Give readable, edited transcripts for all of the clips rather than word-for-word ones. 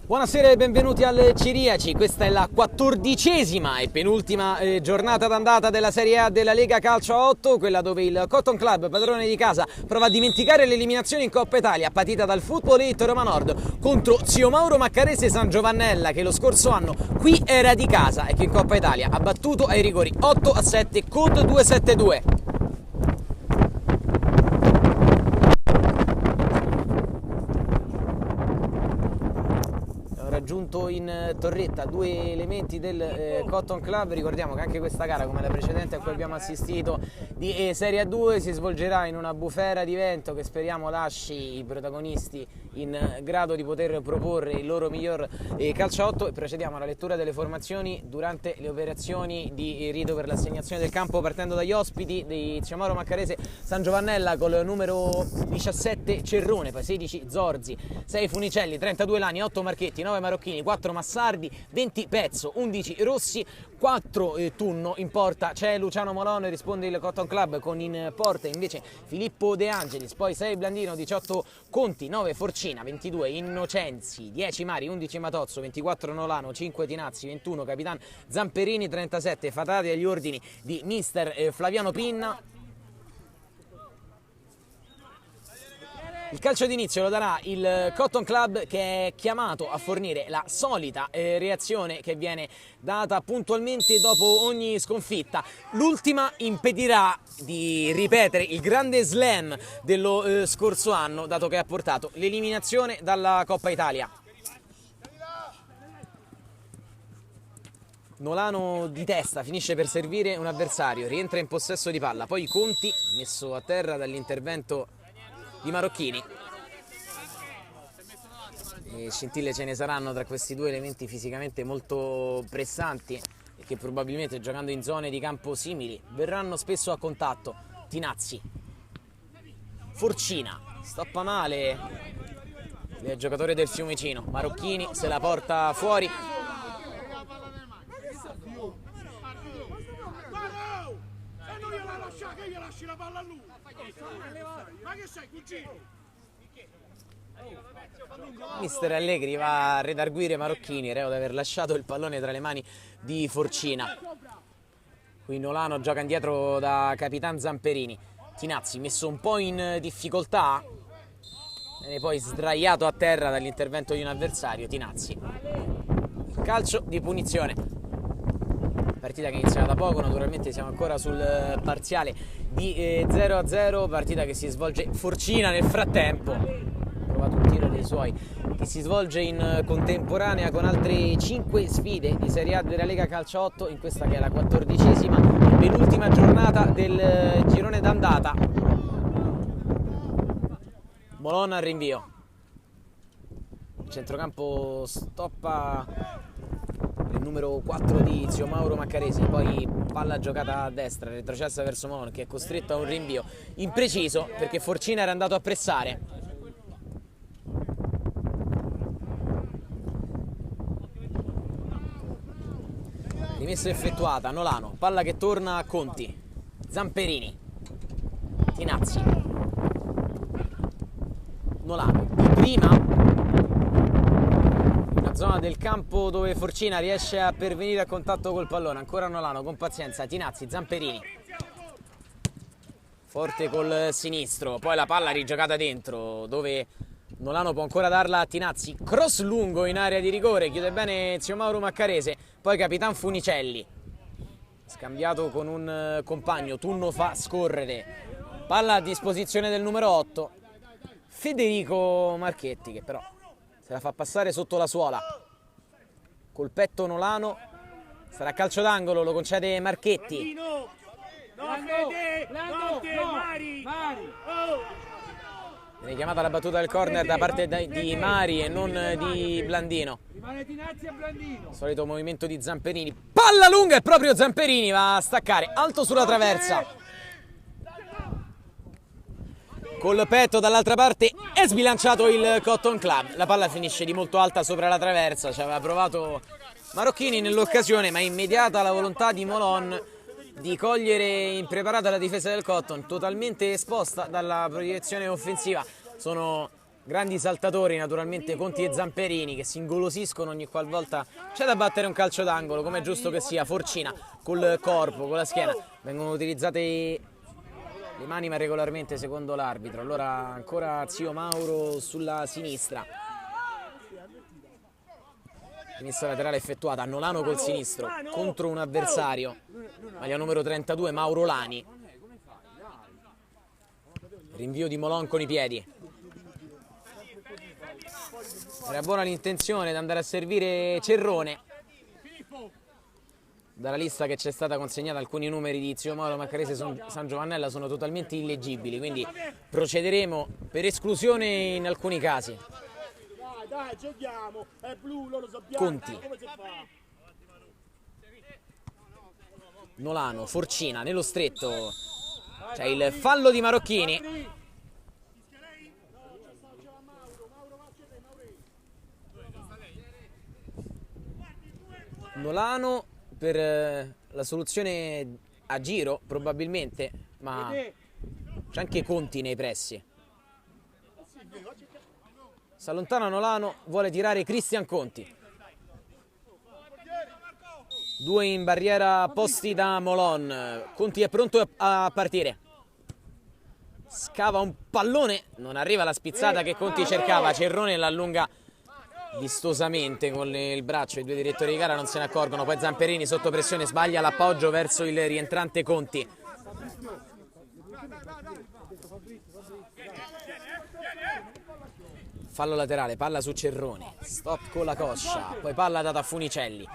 Buonasera e benvenuti al Ciriaci, questa è la 14ª e penultima giornata d'andata della Serie A della Lega Calcio a 8, quella dove il Cotton Club, padrone di casa, prova a dimenticare l'eliminazione in Coppa Italia patita dal Football Elite Roma Nord contro Zio Mauro Maccarese San Giovannella, che lo scorso anno qui era di casa e che in Coppa Italia ha battuto ai rigori 8-7 con 2-7-2. Raggiunto in torretta due elementi del Cotton Club. Ricordiamo che anche questa gara, come la precedente a cui abbiamo assistito di Serie A2, si svolgerà in una bufera di vento che speriamo lasci i protagonisti in grado di poter proporre il loro miglior calcio a 8, e procediamo alla lettura delle formazioni durante le operazioni di rito per l'assegnazione del campo, partendo dagli ospiti di Zio Mauro Maccarese San Giovannella col numero 17 Cerrone, poi 16 Zorzi, 6 Funicelli, 32 Lani, 8 Marchetti, 9 Marocchini, 4 Massardi, 20 Pezzo, 11 Rossi, 4 Tunno. In porta c'è Luciano Molone, risponde il Cotton Club, con in porta invece Filippo De Angelis, poi 6 Blandino, 18 Conti, 9 Forcina, 22 Innocenzi, 10 Mari, 11 Matozzo, 24 Nolano, 5 Tinazzi, 21 Capitan Zamperini, 37 Fatati agli ordini di mister Flaviano Pinna. Il calcio d'inizio lo darà il Cotton Club, che è chiamato a fornire la solita reazione che viene data puntualmente dopo ogni sconfitta. L'ultima impedirà di ripetere il grande slam dello scorso anno, dato che ha portato l'eliminazione dalla Coppa Italia. Nolano di testa finisce per servire un avversario, rientra in possesso di palla, poi Conti, messo a terra dall'intervento di Marocchini. E scintille ce ne saranno tra questi due elementi fisicamente molto pressanti e che probabilmente, giocando in zone di campo simili, verranno spesso a contatto. Tinazzi, Forcina, stoppa male il giocatore del Fiumicino. Marocchini se la porta fuori. Mister Allegri va a redarguire Marocchini, reo di aver lasciato il pallone tra le mani di Forcina. Qui Nolano gioca indietro da Capitan Zamperini. Tinazzi messo un po' in difficoltà, viene poi sdraiato a terra dall'intervento di un avversario. Tinazzi, calcio di punizione. Partita che inizia da poco, naturalmente siamo ancora sul parziale di 0-0, partita che si svolge. Forcina nel frattempo ha provato un tiro dei suoi che si svolge in contemporanea con altre 5 sfide di Serie A della Lega Calcio 8, in questa che è la 14ª e penultima giornata del girone d'andata. Molon al rinvio, centrocampo stoppa il numero 4 di Zio Mauro Maccarese, poi palla giocata a destra, retrocessa verso Molon, che è costretto a un rinvio impreciso perché Forcina era andato a pressare. Rimessa effettuata, Nolano, palla che torna a Conti, Zamperini, Tinazzi, Nolano di prima, zona del campo dove Forcina riesce a pervenire a contatto col pallone. Ancora Nolano con pazienza, Tinazzi, Zamperini, forte col sinistro, poi la palla rigiocata dentro dove Nolano può ancora darla a Tinazzi, cross lungo in area di rigore, chiude bene Zio Mauro Maccarese, poi Capitan Funicelli scambiato con un compagno, Tunno fa scorrere, palla a disposizione del numero 8 Federico Marchetti, che però se la fa passare sotto la suola. Col petto Nolano, sarà calcio d'angolo, lo concede Marchetti. Viene chiamata la battuta del corner da parte di Mari e non di Blandino. Solito movimento di Zamperini, palla lunga e proprio Zamperini va a staccare alto sulla traversa. Col petto dall'altra parte è sbilanciato il Cotton Club, la palla finisce di molto alta sopra la traversa, ci aveva provato Marocchini nell'occasione, ma immediata la volontà di Molon di cogliere impreparata la difesa del Cotton, totalmente esposta dalla proiezione offensiva. Sono grandi saltatori naturalmente Conti e Zamperini, che si ingolosiscono ogni qualvolta c'è da battere un calcio d'angolo, come è giusto che sia. Forcina col corpo, con la schiena, vengono utilizzate le mani ma regolarmente secondo l'arbitro. Allora ancora Zio Mauro sulla sinistra, sinistra laterale effettuata, Nolano col sinistro contro un avversario, maglia numero 32 Mauro Lani. Rinvio di Molon con i piedi. Era buona l'intenzione di andare a servire Cerrone. Dalla lista che ci è stata consegnata alcuni numeri di Zio Mauro Maccarese San Giovannella sono totalmente illeggibili, quindi procederemo per esclusione in alcuni casi. Dai, giochiamo, è blu, loro sappiamo. Conti, Nolano, Forcina nello stretto, c'è il fallo di Marocchini. Nolano per la soluzione a giro probabilmente, ma c'è anche Conti nei pressi. Si allontana Nolano, vuole tirare Cristian Conti. Due in barriera posti da Molon. Conti è pronto a partire. Scava un pallone, non arriva la spizzata che Conti cercava. Cerrone l'allunga vistosamente con il braccio, i due direttori di gara non se ne accorgono. Poi Zamperini sotto pressione sbaglia l'appoggio verso il rientrante Conti. Fallo laterale, palla su Cerrone, stop con la coscia, poi palla data a Funicelli.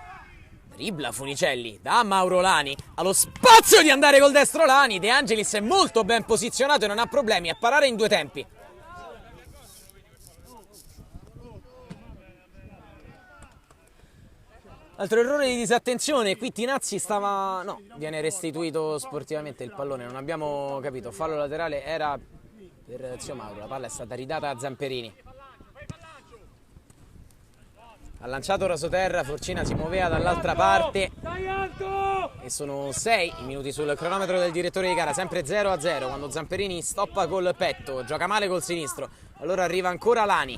Dribbla Funicelli, da Mauro Lani, ha lo spazio di andare col destro Lani. De Angelis è molto ben posizionato e non ha problemi a parare in due tempi. Altro errore di disattenzione, qui Tinazzi stava... no, viene restituito sportivamente il pallone, non abbiamo capito. Fallo laterale era per Zio Mauro, la palla è stata ridata a Zamperini. Ha lanciato rasoterra, Forcina si muoveva dall'altra parte e sono 6 i minuti sul cronometro del direttore di gara, sempre 0-0 quando Zamperini stoppa col petto, gioca male col sinistro, allora arriva ancora Lani,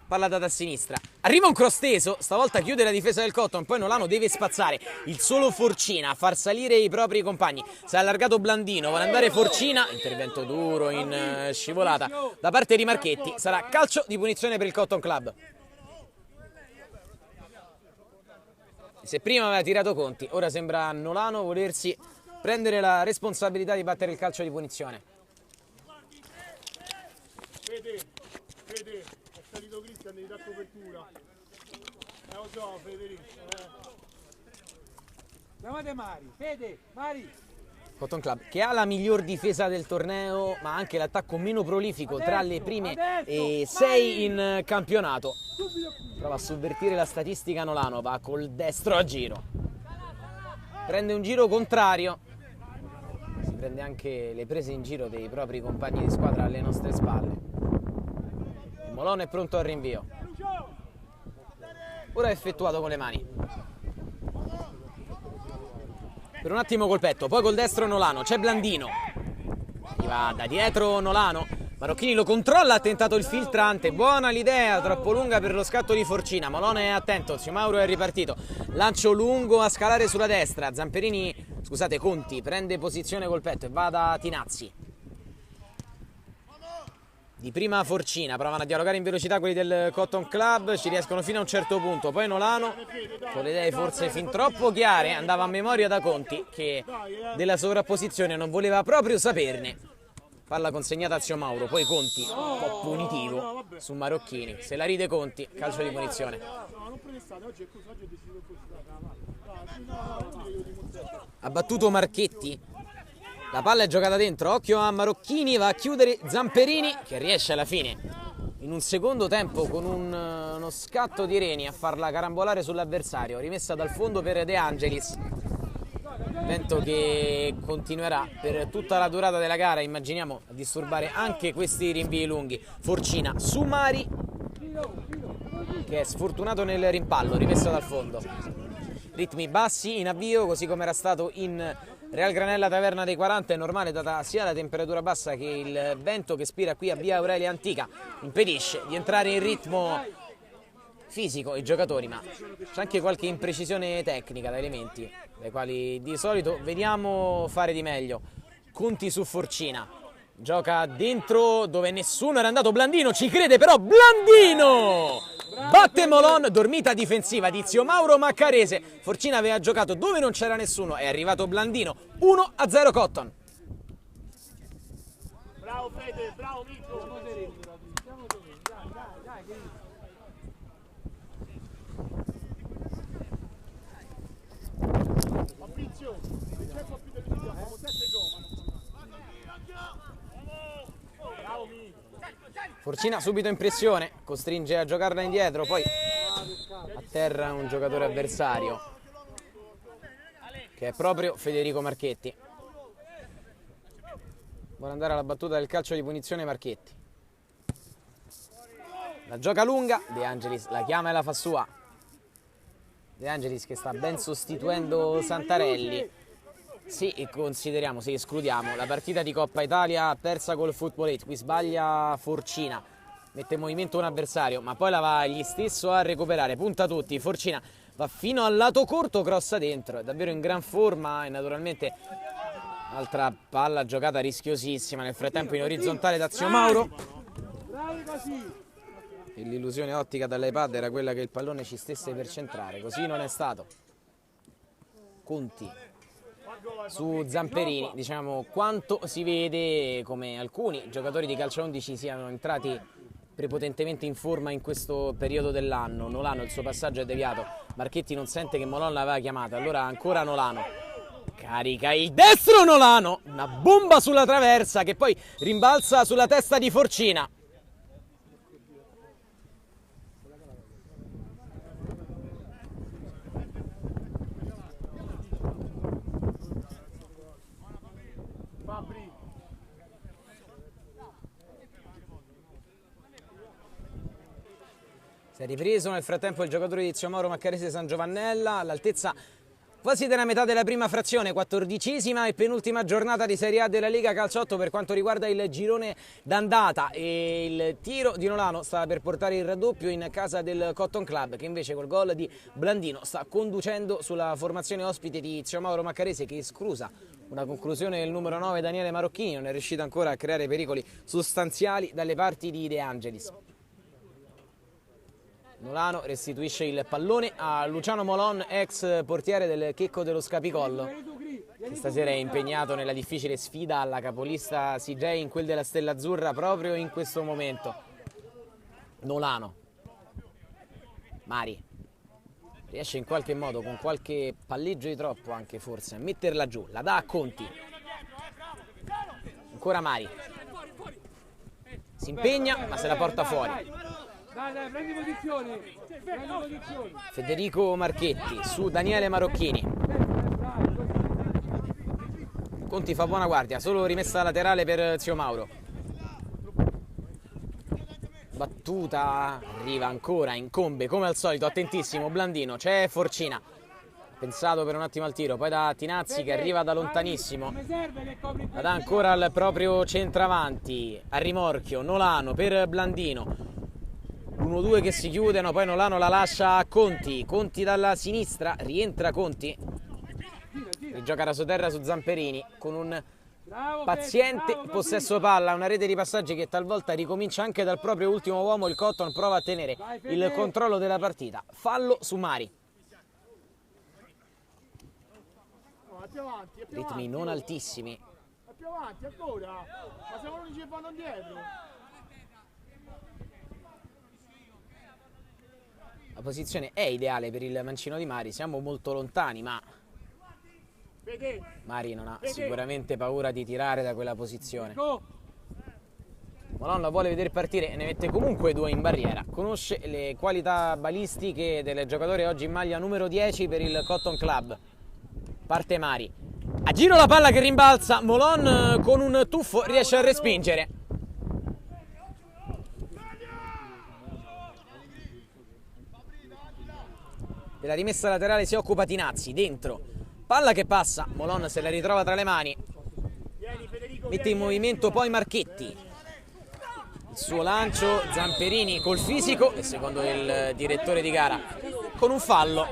palla data a sinistra, arriva un cross teso, stavolta chiude la difesa del Cotton, poi Nolano deve spazzare, il solo Forcina a far salire i propri compagni, si è allargato Blandino, vuole andare Forcina, intervento duro in scivolata da parte di Marchetti, sarà calcio di punizione per il Cotton Club. Se prima aveva tirato Conti, ora sembra Nolano volersi prendere la responsabilità di battere il calcio di punizione. Fede, è salito Cristian, devi dare copertura. Lo so, Federico. Chiamate Mari, Fede, Mari. Cotton Club che ha la miglior difesa del torneo, ma anche l'attacco meno prolifico tra le prime 6 in campionato. Prova a sovvertire la statistica Nolano, va col destro a giro, prende un giro contrario, si prende anche le prese in giro dei propri compagni di squadra alle nostre spalle. Il Molon è pronto al rinvio, ora è effettuato con le mani, per un attimo col petto, poi col destro Nolano, c'è Blandino, arriva da dietro Nolano, Marocchini lo controlla, ha tentato il filtrante, buona l'idea, troppo lunga per lo scatto di Forcina, Molon è attento, Zio Mauro è ripartito, lancio lungo a scalare sulla destra, Conti prende posizione col petto e va da Tinazzi. Di prima Forcina, provano a dialogare in velocità quelli del Cotton Club, ci riescono fino a un certo punto, poi Nolano con le idee forse fin troppo chiare andava a memoria da Conti che della sovrapposizione non voleva proprio saperne. Palla consegnata a Zio Mauro, poi Conti, un po' punitivo su Marocchini, se la ride Conti, calcio di punizione. Ha battuto Marchetti, la palla è giocata dentro, occhio a Marocchini, va a chiudere Zamperini che riesce alla fine in un secondo tempo con uno scatto di Reni a farla carambolare sull'avversario, rimessa dal fondo per De Angelis. Evento che continuerà per tutta la durata della gara, immaginiamo, a disturbare anche questi rinvii lunghi. Forcina su Mari che è sfortunato nel rimpallo, rimessa dal fondo. Ritmi bassi in avvio, così come era stato in Real Granella Taverna dei 40 è normale, data sia la temperatura bassa che il vento che spira qui a via Aurelia Antica impedisce di entrare in ritmo fisico i giocatori, ma c'è anche qualche imprecisione tecnica da elementi dai quali di solito vediamo fare di meglio. Conti su Forcina, gioca dentro dove nessuno era andato, Blandino ci crede però, Blandino batte Molon, dormita difensiva di Zio Mauro Maccarese. Forcina aveva giocato dove non c'era nessuno, è arrivato Blandino, 1-0 Cotton. Bravo Fede, bravo Mirko. Fabrizio, se c'è un po' più di video, abbiamo 7 gol. Bravo Mirko. Forcina subito in pressione, costringe a giocarla indietro, poi a terra un giocatore avversario che è proprio Federico Marchetti. Vuole andare alla battuta del calcio di punizione Marchetti. La gioca lunga, De Angelis la chiama e la fa sua. De Angelis che sta ben sostituendo Santarelli. Sì, consideriamo, sì, escludiamo la partita di Coppa Italia persa col Football 8. Qui sbaglia Forcina, mette in movimento un avversario, ma poi la va egli stesso a recuperare. Punta tutti, Forcina va fino al lato corto, crossa dentro, è davvero in gran forma e naturalmente altra palla giocata rischiosissima. Nel frattempo in orizzontale da Zio Mauro. E l'illusione ottica dall'iPad era quella che il pallone ci stesse per centrare, così non è stato. Conti su Zamperini, diciamo quanto si vede come alcuni giocatori di calcio 11 siano entrati prepotentemente in forma in questo periodo dell'anno. Nolano, il suo passaggio è deviato, Marchetti non sente che Molon l'aveva chiamata, allora ancora Nolano carica il destro, Nolano, una bomba sulla traversa che poi rimbalza sulla testa di Forcina. Si è ripreso nel frattempo il giocatore di Zio Mauro Maccarese San Giovannella all'altezza quasi della metà della prima frazione, 14ª e penultima giornata di Serie A della Lega Calciotto per quanto riguarda il girone d'andata, e il tiro di Nolano sta per portare il raddoppio in casa del Cotton Club, che invece col gol di Blandino sta conducendo sulla formazione ospite di Zio Mauro Maccarese, che esclusa una conclusione del numero 9 Daniele Marocchini, non è riuscito ancora a creare pericoli sostanziali dalle parti di De Angelis. Nolano restituisce il pallone a Luciano Molon, ex portiere del Checco dello Scapicollo, che stasera è impegnato nella difficile sfida alla capolista CJ in quel della Stella Azzurra proprio in questo momento. Nolano, Mari riesce in qualche modo, con qualche palleggio di troppo anche forse, a metterla giù, la dà a Conti, ancora Mari, si impegna ma se la porta fuori. Dai, prendi posizione. Federico Marchetti su Daniele Marocchini. Conti fa buona guardia, solo rimessa laterale per Zio Mauro. Battuta, arriva ancora, incombe come al solito, attentissimo Blandino, c'è Forcina. Pensato per un attimo al tiro, poi da Tinazzi che arriva da lontanissimo. La dà ancora al proprio centravanti, a rimorchio, Nolano per Blandino. 1-2 che si chiudono, poi Nolano la lascia a Conti, Conti dalla sinistra, rientra Conti, rigioca rasoterra su Zamperini con un paziente possesso palla, una rete di passaggi che talvolta ricomincia anche dal proprio ultimo uomo. Il Cotton prova a tenere il controllo della partita, fallo su Mari. Ritmi non altissimi. Più avanti ancora, ma siamo l'unici che vanno dietro. La posizione è ideale per il mancino di Mari, siamo molto lontani, ma Mari non ha sicuramente paura di tirare da quella posizione. Molon la vuole vedere partire e ne mette comunque 2 in barriera. Conosce le qualità balistiche del giocatore oggi in maglia numero 10 per il Cotton Club. Parte Mari, a giro la palla che rimbalza, Molon con un tuffo riesce a respingere. Della rimessa laterale si occupa Tinazzi, dentro Palla che passa, Molon se la ritrova tra le mani, mette in movimento poi Marchetti, il suo lancio, Zamperini col fisico e secondo il direttore di gara con un fallo.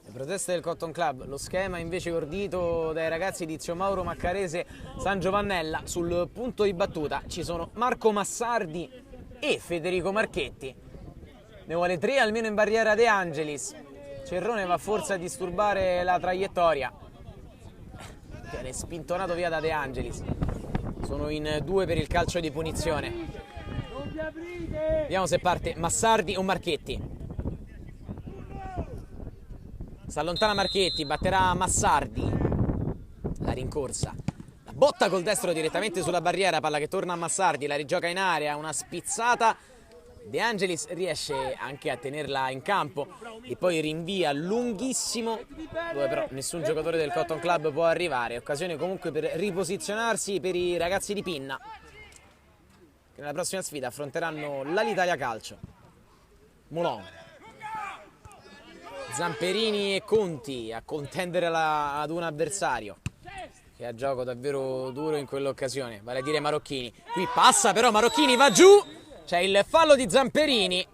Le proteste del Cotton Club, lo schema invece ordito dai ragazzi di Zio Mauro Maccarese San Giovannella. Sul punto di battuta ci sono Marco Massardi e Federico Marchetti, ne vuole 3 almeno in barriera De Angelis. Cerrone va forse a disturbare la traiettoria, viene spintonato via da De Angelis. Sono in 2 per il calcio di punizione. Vediamo se parte Massardi o Marchetti. Si allontana Marchetti, batterà Massardi. La rincorsa, la botta col destro direttamente sulla barriera, palla che torna a Massardi, la rigioca in area, una spizzata. De Angelis riesce anche a tenerla in campo e poi rinvia lunghissimo, dove però nessun giocatore del Cotton Club può arrivare. Occasione comunque per riposizionarsi per i ragazzi di Pinna, che nella prossima sfida affronteranno l'Alitalia Calcio. Molon, Zamperini e Conti a contendere ad un avversario che ha gioco davvero duro in quell'occasione, vale a dire Marocchini. Qui passa però Marocchini, va giù, c'è il fallo di Zamperini.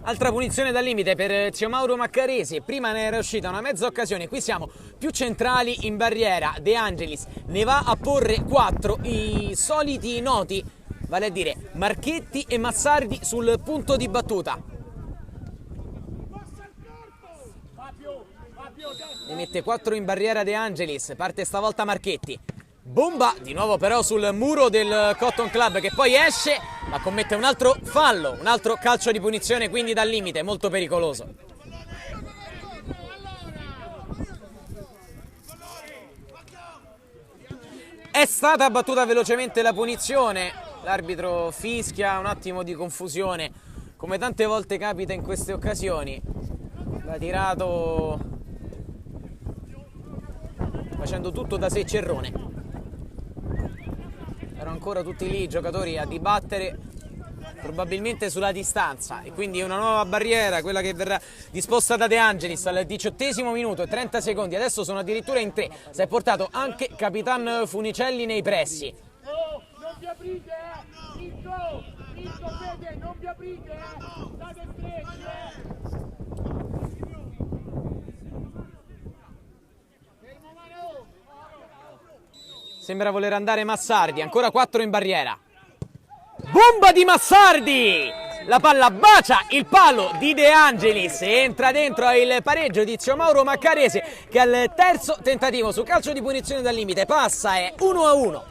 Altra punizione dal limite per Zio Mauro Maccarese. Prima ne era uscita una mezza occasione, qui siamo più centrali in barriera. De Angelis ne va a porre 4, i soliti noti, vale a dire Marchetti e Massardi sul punto di battuta. Ne mette 4 in barriera De Angelis, parte stavolta Marchetti. Bomba di nuovo però sul muro del Cotton Club, che poi esce ma commette un altro fallo, un altro calcio di punizione, quindi dal limite, molto pericoloso. È stata battuta velocemente la punizione, l'arbitro fischia, un attimo di confusione, come tante volte capita in queste occasioni. L'ha tirato facendo tutto da sé Cerrone. Erano ancora tutti lì i giocatori a dibattere, probabilmente sulla distanza, e quindi una nuova barriera, quella che verrà disposta da De Angelis al 18° minuto e 30 secondi. Adesso sono addirittura in 3, si è portato anche Capitan Funicelli nei pressi. Non vi aprite, Vinto, Fede, non vi aprite, state stretti, Sembra voler andare Massardi, ancora 4 in barriera. Bomba di Massardi! La palla bacia il palo di De Angelis e entra dentro il pareggio di Zio Mauro Maccarese, che al terzo tentativo su calcio di punizione dal limite passa, è 1-1.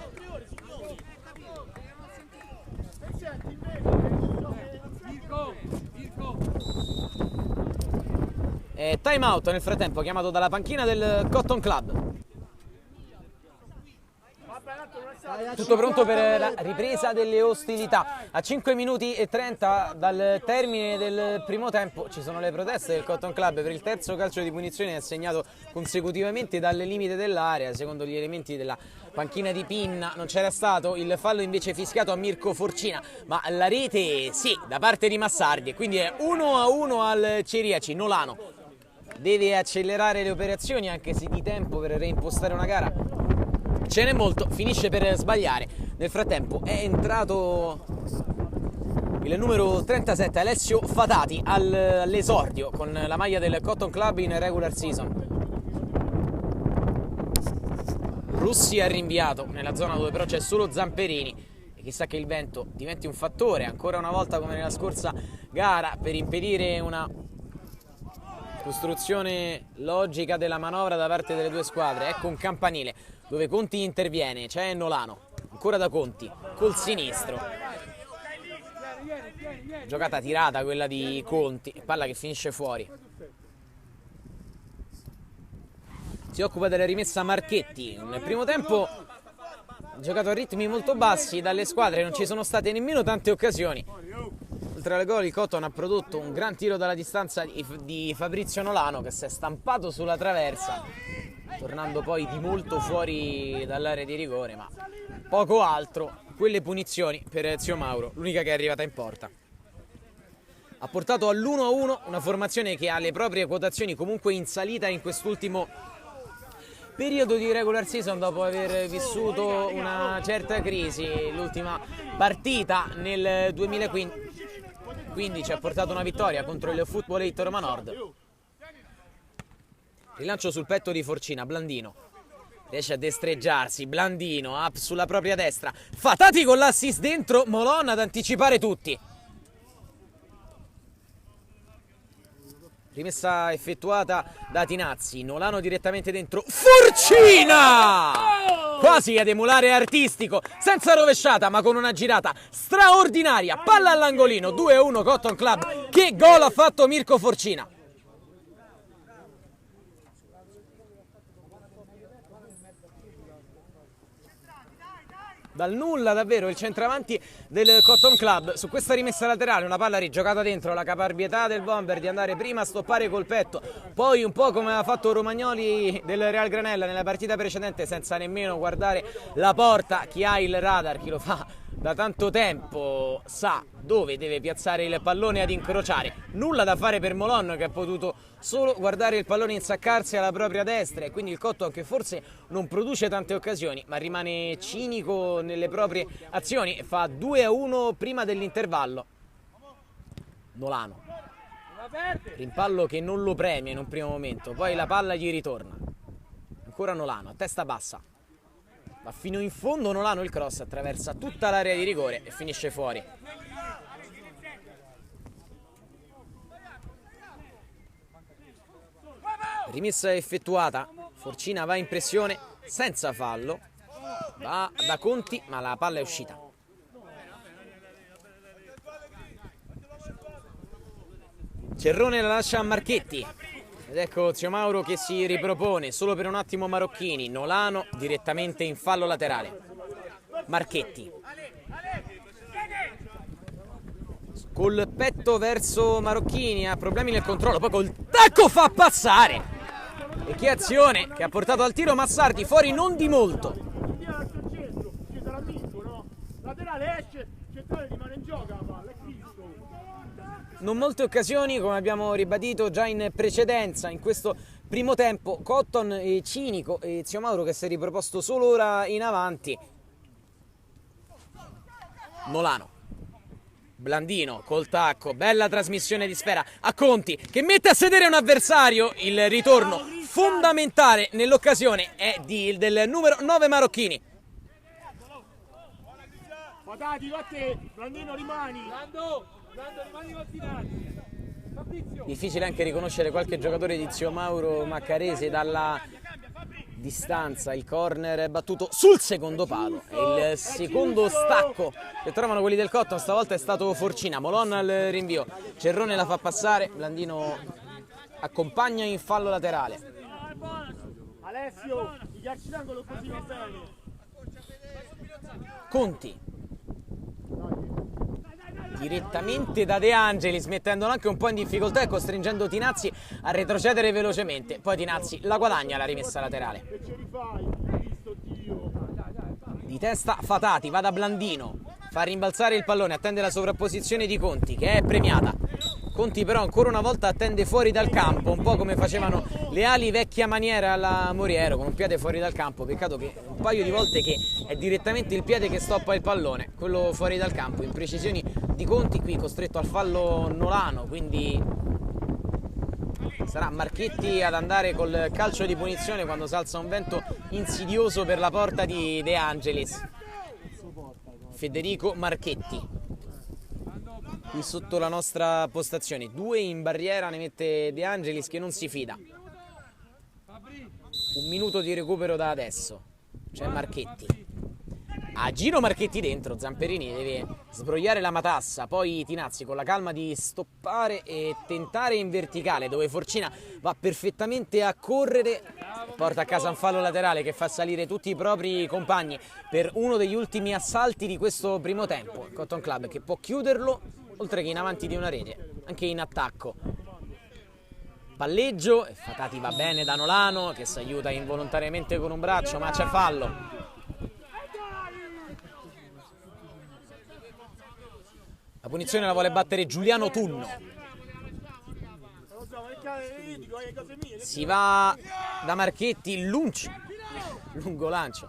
Time out nel frattempo chiamato dalla panchina del Cotton Club. Tutto pronto per la ripresa delle ostilità. A 5 minuti e 30 dal termine del primo tempo ci sono le proteste del Cotton Club per il terzo calcio di punizione assegnato consecutivamente dal limite dell'area. Secondo gli elementi della panchina di Pinna non c'era stato il fallo invece fischiato a Mirko Forcina, ma la rete sì, da parte di Massardi, e quindi è 1-1 al Ceriaci. Nolano deve accelerare le operazioni, anche se di tempo per reimpostare una gara ce n'è molto, finisce per sbagliare. Nel frattempo è entrato il numero 37 Alessio Fatati all'esordio con la maglia del Cotton Club in regular season. Russi ha rinviato nella zona dove però c'è solo Zamperini, e chissà che il vento diventi un fattore ancora una volta come nella scorsa gara per impedire una Costruzione logica della manovra da parte delle due squadre. Ecco un campanile dove Conti interviene, c'è Nolano, ancora da Conti, col sinistro. Giocata tirata quella di Conti, palla che finisce fuori. Si occupa della rimessa Marchetti. Nel primo tempo ha giocato a ritmi molto bassi dalle squadre, non ci sono state nemmeno tante occasioni. Oltre al gol il Cotton ha prodotto un gran tiro dalla distanza di Fabrizio Nolano che si è stampato sulla traversa, tornando poi di molto fuori dall'area di rigore, ma poco altro. Quelle punizioni per Zio Mauro, l'unica che è arrivata in porta. Ha portato all'1-1 una formazione che ha le proprie quotazioni comunque in salita in quest'ultimo periodo di regular season, dopo aver vissuto una certa crisi. L'ultima partita nel 2015 ha portato una vittoria contro il Football 8 Roma Nord. Rilancio sul petto di Forcina, Blandino riesce a destreggiarsi, Blandino up sulla propria destra, Fatati con l'assist dentro, Molon ad anticipare tutti. Rimessa effettuata da Tinazzi, Nolano direttamente dentro, Forcina! Quasi ad emulare artistico, senza rovesciata ma con una girata straordinaria, palla all'angolino, 2-1 Cotton Club. Che gol ha fatto Mirko Forcina! Dal nulla davvero il centravanti del Cotton Club su questa rimessa laterale, una palla rigiocata dentro, la caparbietà del bomber di andare prima a stoppare col petto, poi un po' come aveva fatto Romagnoli del Real Granella nella partita precedente senza nemmeno guardare la porta. Chi ha il radar, chi lo fa da tanto tempo, sa dove deve piazzare il pallone ad incrociare. Nulla da fare per Molon, che ha potuto solo guardare il pallone insaccarsi alla propria destra, e quindi il Cotton, che forse non produce tante occasioni ma rimane cinico nelle proprie azioni, fa 2-1 prima dell'intervallo. Nolano, rimpallo che non lo premia in un primo momento, poi la palla gli ritorna. Ancora Nolano a testa bassa, va fino in fondo Nolano, il cross attraversa tutta l'area di rigore e finisce fuori. Rimessa effettuata, Forcina va in pressione senza fallo, va da Conti ma la palla è uscita. Cerrone la lascia a Marchetti ed ecco Zio Mauro che si ripropone solo per un attimo Marocchini. Nolano direttamente in fallo laterale, Marchetti col petto verso Marocchini, ha problemi nel controllo, poi col tacco fa passare. E che azione che ha portato al tiro Massardi, fuori non di molto. Laterale esce, centrale rimane in gioco, la palla è Cristo. Non molte occasioni, come abbiamo ribadito già in precedenza in questo primo tempo. Cotton è cinico e Zio Mauro che si è riproposto solo ora in avanti. Nolano, Blandino col tacco, bella trasmissione di sfera a Conti che mette a sedere un avversario. Il ritorno fondamentale nell'occasione è del numero 9 Marocchini. Fatati, va a te, Blandino rimani. Lando, rimani vaccinato. Fabrizio. Difficile anche riconoscere qualche giocatore di Zio Mauro Maccarese dalla distanza. Il corner è battuto sul secondo palo, è il secondo stacco che trovano quelli del Cotton, stavolta è stato Forcina. Molon al rinvio, Cerrone la fa passare, Blandino accompagna in fallo laterale. Alessio, i ghiacci d'angolo così va bene. Conti direttamente da De Angelis, mettendolo anche un po' in difficoltà e costringendo Tinazzi a retrocedere velocemente. Poi Tinazzi la guadagna la rimessa laterale. Che ce li fai? Cristo Dio. Di testa Fatati, va da Blandino, fa rimbalzare il pallone, attende la sovrapposizione di Conti che è premiata. Conti però ancora una volta attende fuori dal campo, un po' come facevano le ali vecchia maniera alla Moriero, con un piede fuori dal campo. Peccato che un paio di volte che è direttamente il piede che stoppa il pallone, quello fuori dal campo. Imprecisioni di Conti, qui costretto al fallo Nolano, quindi sarà Marchetti ad andare col calcio di punizione quando si alza un vento insidioso per la porta di De Angelis. Federico Marchetti. qui sotto la nostra postazione. 2 in barriera ne mette De Angelis che non si fida. 1 minuto di recupero da adesso. C'è Marchetti. A giro Marchetti dentro, Zamperini deve sbrogliare la matassa, poi Tinazzi con la calma di stoppare e tentare in verticale, dove Forcina va perfettamente a correre, porta a casa un fallo laterale che fa salire tutti i propri compagni per uno degli ultimi assalti di questo primo tempo. Il Cotton Club che può chiuderlo, oltre che in avanti di una rete, anche in attacco. Palleggio, e Fatati va bene da Nolano che si aiuta involontariamente con un braccio, ma c'è fallo. La punizione la vuole battere Giuliano Tunno. Si va da Marchetti, lungo lancio.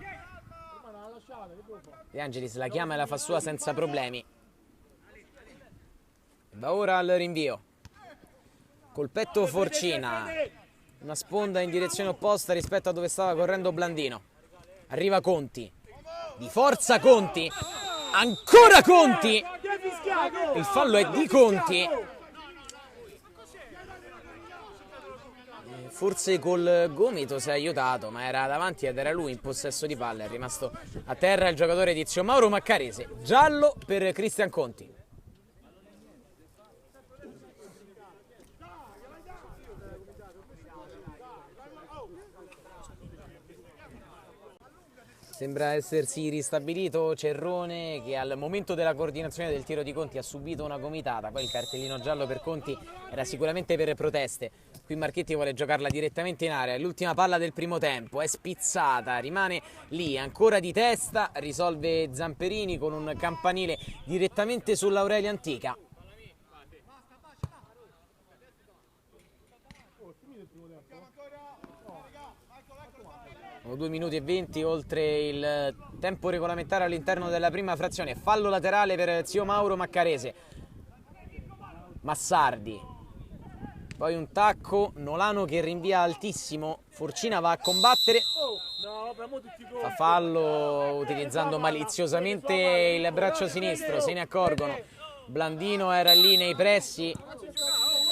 De Angelis la chiama e la fa sua senza problemi. Va ora al rinvio. Colpetto Forcina. Una sponda in direzione opposta rispetto a dove stava correndo Blandino. Arriva Conti. Di forza Conti. Ancora Conti. Il fallo è di Conti. Forse col gomito si è aiutato, ma era davanti ed era lui in possesso di palla. È rimasto a terra il giocatore di Zio Mauro Maccarese. Giallo per Cristian Conti. Sembra essersi ristabilito Cerrone che al momento della coordinazione del tiro di Conti ha subito una gomitata, poi il cartellino giallo per Conti era sicuramente per proteste. Qui Marchetti vuole giocarla direttamente in area, l'ultima palla del primo tempo, è spizzata, rimane lì, ancora di testa, risolve Zamperini con un campanile direttamente sull'Aurelia Antica. 2 minuti e 20 oltre il tempo regolamentare all'interno della prima frazione. Fallo laterale per Zio Mauro Maccarese. Massardi. Poi un tacco, Nolano che rinvia altissimo. Forcina va a combattere. Fa fallo utilizzando maliziosamente il braccio sinistro, se ne accorgono. Blandino era lì nei pressi.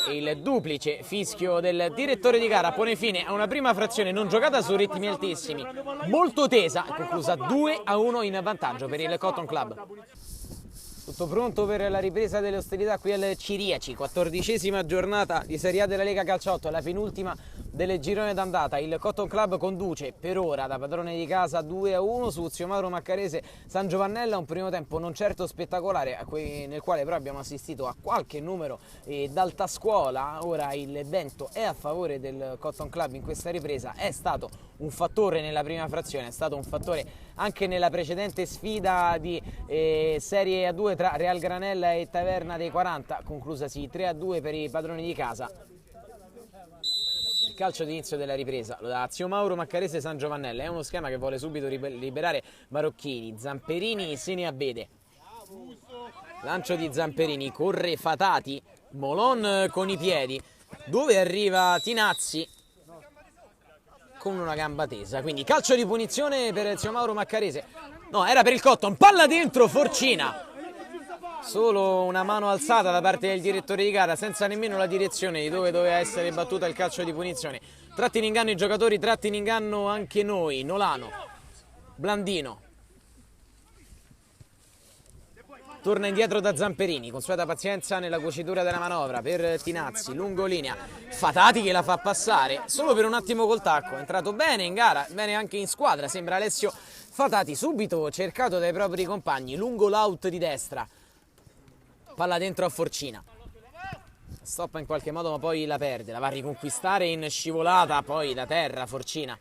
Il duplice fischio del direttore di gara pone fine a una prima frazione non giocata su ritmi altissimi, molto tesa, conclusa 2-1 in vantaggio per il Cotton Club. Tutto pronto per la ripresa delle ostilità qui al Ciriaci, 14ª giornata di Serie A della Lega Calciotto, la penultima del girone d'andata. Il Cotton Club conduce per ora da padrone di casa 2-1 su Zio Mauro Maccarese San Giovannella, un primo tempo non certo spettacolare nel quale però abbiamo assistito a qualche numero d'alta scuola. Ora il vento è a favore del Cotton Club in questa ripresa, è stato un fattore nella prima frazione, è stato un fattore anche nella precedente sfida di Serie A2 tra Real Granella e Taverna dei 40, conclusasi 3-2 per i padroni di casa. Il calcio d'inizio della ripresa lo dà Zio Mauro Maccarese San Giovannella, è uno schema che vuole subito liberare Marocchini. Zamperini se ne avvede, lancio di Zamperini, corre Fatati, Molon con i piedi, dove arriva Tinazzi con una gamba tesa, quindi calcio di punizione per Zio Mauro Maccarese. No, era per il Cotton, palla dentro Forcina. Solo una mano alzata da parte del direttore di gara, senza nemmeno la direzione di dove doveva essere battuta il calcio di punizione. Tratti in inganno i giocatori, tratti in inganno anche noi. Nolano, Blandino. Torna indietro da Zamperini, consueta pazienza nella cuocitura della manovra per Tinazzi, lungo linea. Fatati che la fa passare, solo per un attimo col tacco. È entrato bene in gara, bene anche in squadra, sembra Alessio Fatati, subito cercato dai propri compagni, lungo l'out di destra. Palla dentro a Forcina, stoppa in qualche modo ma poi la perde, la va a riconquistare in scivolata, poi da terra Forcina.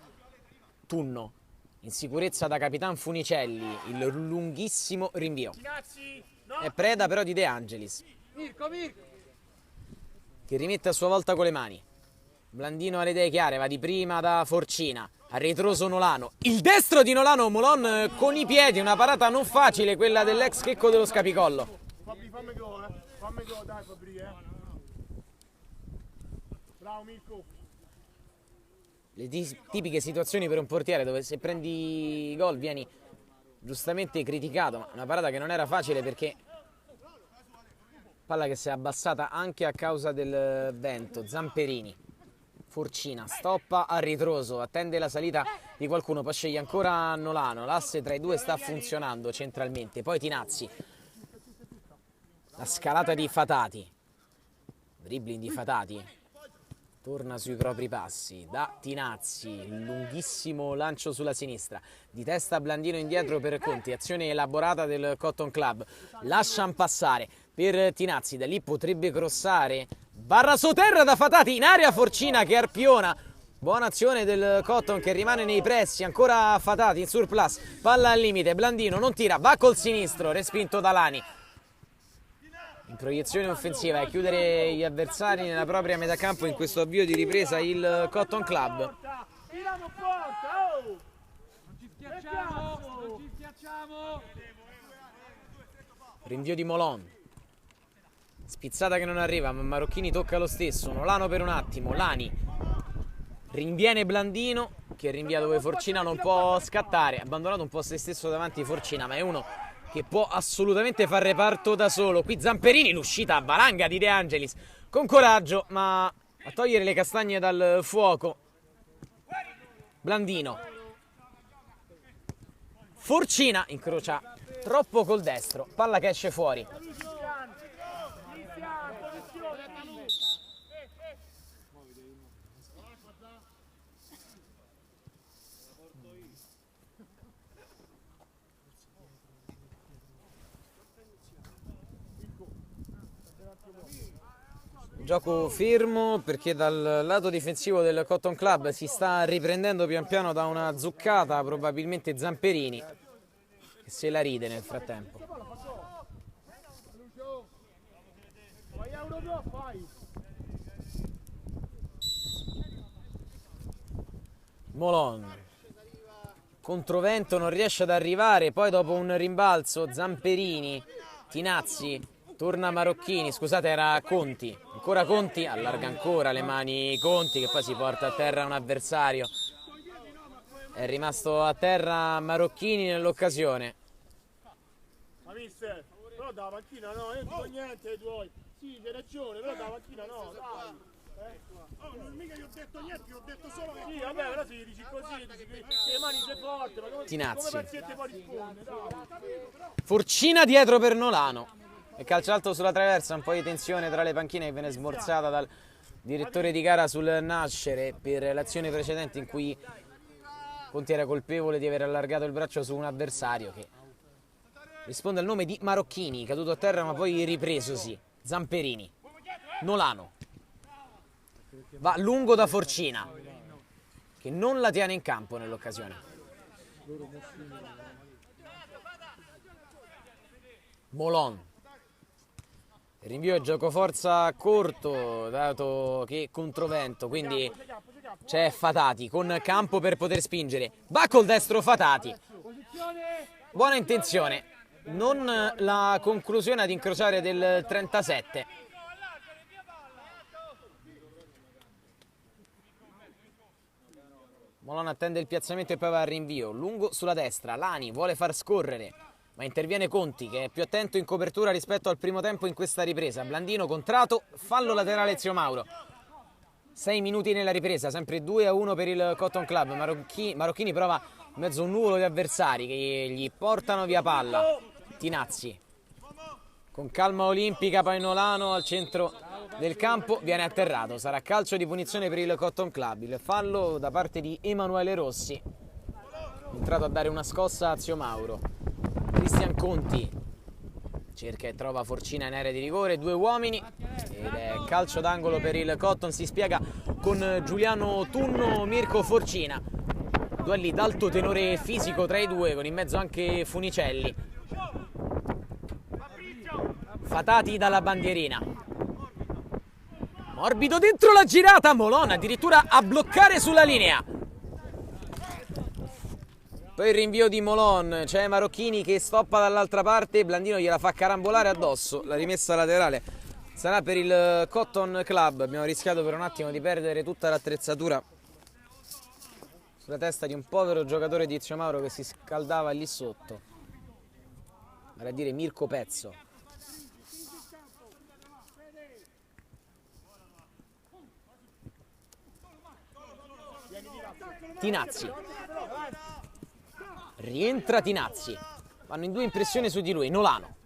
Tunno, in sicurezza da Capitan Funicelli, il lunghissimo rinvio. È preda però di De Angelis, che rimette a sua volta con le mani. Blandino ha le idee chiare, va di prima da Forcina, a ritroso Nolano, il destro di Nolano, Molon con i piedi, una parata non facile quella dell'ex Checco dello Scapicollo. Fammi gol, dai Fabri, Bravo Mirko. Le tipiche situazioni per un portiere dove se prendi gol vieni giustamente criticato, ma una parata che non era facile perché Palla che si è abbassata anche a causa del vento. Zamperini, Forcina, stoppa a ritroso, attende la salita di qualcuno, poi sceglie ancora Nolano. L'asse tra i due sta funzionando centralmente. Poi Tinazzi, la scalata di Fatati, dribbling di Fatati, torna sui propri passi, da Tinazzi, lunghissimo lancio sulla sinistra, di testa Blandino indietro per Conti, azione elaborata del Cotton Club, lasciano passare per Tinazzi, da lì potrebbe crossare, barra sotterra da Fatati, in area Forcina che arpiona, buona azione del Cotton che rimane nei pressi, ancora Fatati in surplus, palla al limite, Blandino non tira, va col sinistro, respinto da Lani. In proiezione offensiva e chiudere gli avversari nella propria metà campo in questo avvio di ripresa il Cotton Club. Tiriamo forte, oh! Non ci schiacciamo, non ci schiacciamo! Rinvio di Molon. Spizzata che non arriva, ma Marocchini tocca lo stesso. Nolano per un attimo, Lani. Rinviene Blandino, che rinvia dove Forcina non può scattare. Abbandonato un po' se stesso davanti Forcina, ma è uno che può assolutamente far reparto da solo. Qui Zamperini, l'uscita a valanga di De Angelis, con coraggio, ma a togliere le castagne dal fuoco. Blandino. Forcina incrocia troppo col destro, palla che esce fuori. Gioco fermo perché dal lato difensivo del Cotton Club si sta riprendendo pian piano da una zuccata, probabilmente Zamperini, che se la ride nel frattempo. Molon, controvento, non riesce ad arrivare, poi dopo un rimbalzo Zamperini, Tinazzi, torna Marocchini, scusate era Conti, ancora Conti, allarga ancora le mani Conti che poi si porta a terra un avversario. È rimasto a terra Marocchini nell'occasione. Ma mister, però dalla panchina no, io non dico niente ai tuoi. Sì, c'hai ragione, però dalla panchina no, dai. Oh, non mica gli ho detto niente, gli ho detto solo che... Sì, vabbè, però se gli dici così, dici che le mani sei forte, ma come paziente poi risponde, dai. Forcina dietro per Nolano. E calcio alto sulla traversa, un po' di tensione tra le panchine che viene smorzata dal direttore di gara sul nascere per l'azione precedente in cui Conti era colpevole di aver allargato il braccio su un avversario che risponde al nome di Marocchini, caduto a terra ma poi ripresosi. Zamperini, Nolano, va lungo da Forcina che non la tiene in campo nell'occasione. Molon. Il rinvio è giocoforza corto, dato che controvento, quindi c'è Fatati con campo per poter spingere. Va col destro Fatati. Buona intenzione, non la conclusione ad incrociare del 37. Molon attende il piazzamento e poi va al rinvio. Lungo sulla destra, Lani vuole far scorrere, ma interviene Conti che è più attento in copertura rispetto al primo tempo in questa ripresa. Blandino contrato, fallo laterale Zio Mauro. 6 minuti nella ripresa, sempre 2-1 per il Cotton Club. Marocchini prova in mezzo a un nuvolo di avversari che gli portano via palla. Tinazzi con calma olimpica, poi Nolano al centro del campo viene atterrato. Sarà calcio di punizione per il Cotton Club. Il fallo da parte di Emanuele Rossi, entrato a dare una scossa a Zio Mauro. Cristian Conti cerca e trova Forcina in area di rigore, 2 uomini ed è calcio d'angolo per il Cotton. Si spiega con Giuliano Tunno, Mirko Forcina, duelli d'alto tenore fisico tra i due, con in mezzo anche Funicelli. Fatati dalla bandierina, morbido dentro la girata, Molon addirittura a bloccare sulla linea. Poi il rinvio di Molon, c'è Marocchini che stoppa dall'altra parte, Blandino gliela fa carambolare addosso, la rimessa laterale sarà per il Cotton Club. Abbiamo rischiato per un attimo di perdere tutta l'attrezzatura sulla testa di un povero giocatore di Zio Mauro che si scaldava lì sotto, vale a dire Mirko Pezzo. Tinazzi. Rientra Tinazzi. Vanno in due impressioni su di lui. Nolano.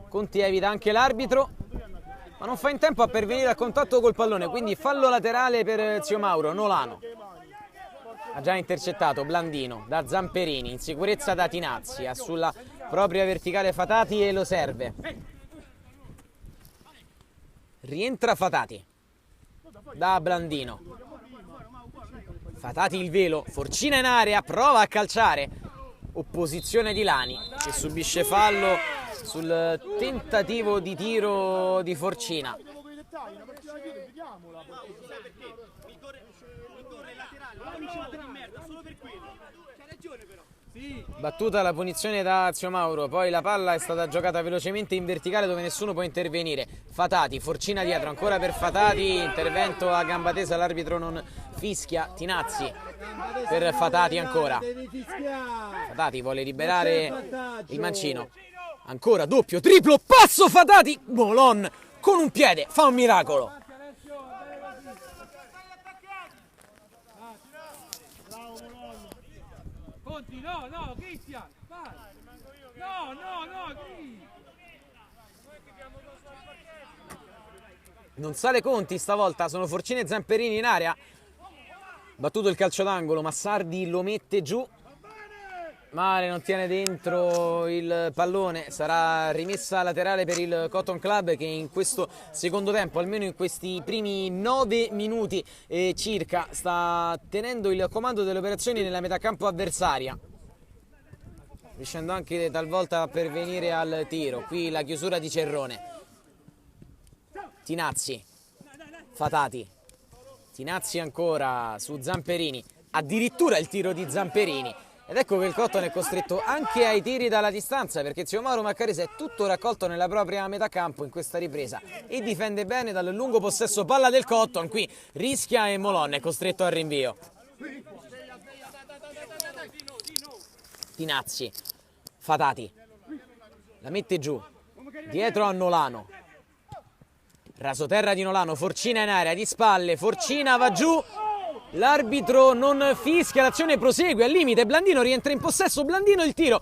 Conti evita anche l'arbitro, ma non fa in tempo a pervenire al contatto col pallone, quindi fallo laterale per Zio Mauro. Nolano ha già intercettato Blandino da Zamperini, in sicurezza da Tinazzi, ha sulla propria verticale Fatati e lo serve. Rientra Fatati da Blandino. Fatati il velo, Forcina in area, prova a calciare, opposizione di Lani che subisce fallo sul tentativo di tiro di Forcina. Battuta la punizione da Zio Mauro, poi la palla è stata giocata velocemente in verticale dove nessuno può intervenire. Fatati, Forcina dietro, ancora per Fatati, intervento a gamba tesa, l'arbitro non fischia. Tinazzi per Fatati ancora. Fatati vuole liberare il mancino. Ancora doppio, triplo, passo Fatati, Molon con un piede, fa un miracolo. Conti, no, Cristian, vai. No, Cristian. Non sale Conti stavolta, sono Forcina e Zamperini in area. Battuto il calcio d'angolo, Massardi lo mette giù. Male, non tiene dentro il pallone, sarà rimessa laterale per il Cotton Club che in questo secondo tempo, almeno in questi primi 9 minuti circa, sta tenendo il comando delle operazioni nella metà campo avversaria, riuscendo anche talvolta a pervenire al tiro. Qui la chiusura di Cerrone. Tinazzi, Fatati, Tinazzi ancora su Zamperini, addirittura il tiro di Zamperini. Ed ecco che il Cotton è costretto anche ai tiri dalla distanza, perché Zio Mauro Maccarese è tutto raccolto nella propria metà campo in questa ripresa e difende bene dal lungo possesso palla del Cotton. Qui rischia e Molon è costretto al rinvio. Tinazzi, Fatati, la mette giù, dietro a Nolano. Rasoterra di Nolano, Forcina in area, di spalle, Forcina va giù. L'arbitro non fischia, l'azione prosegue al limite, Blandino rientra in possesso, Blandino il tiro,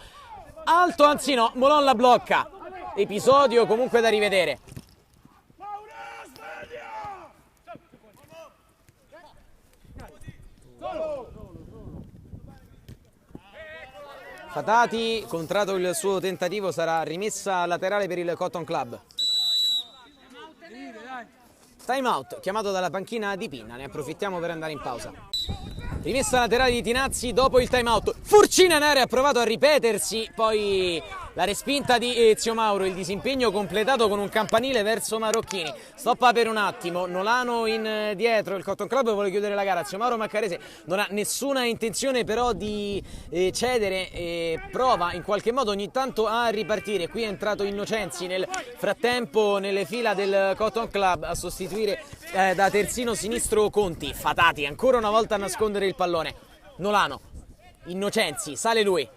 alto anzi no, Molon la blocca, episodio comunque da rivedere. Fatati, contrato il suo tentativo, sarà rimessa laterale per il Cotton Club. Time out chiamato dalla panchina di Pinna, ne approfittiamo per andare in pausa. Rimessa laterale di Tinazzi dopo il time out. Forcina in area, ha provato a ripetersi, poi la respinta di Zio Mauro, il disimpegno completato con un campanile verso Marocchini. Stoppa per un attimo, Nolano in dietro, il Cotton Club vuole chiudere la gara. Zio Mauro Maccarese non ha nessuna intenzione però di cedere e prova in qualche modo ogni tanto a ripartire. Qui è entrato Innocenzi nel frattempo nelle fila del Cotton Club a sostituire da terzino sinistro Conti. Fatati ancora una volta a nascondere il pallone. Nolano, Innocenzi, sale lui.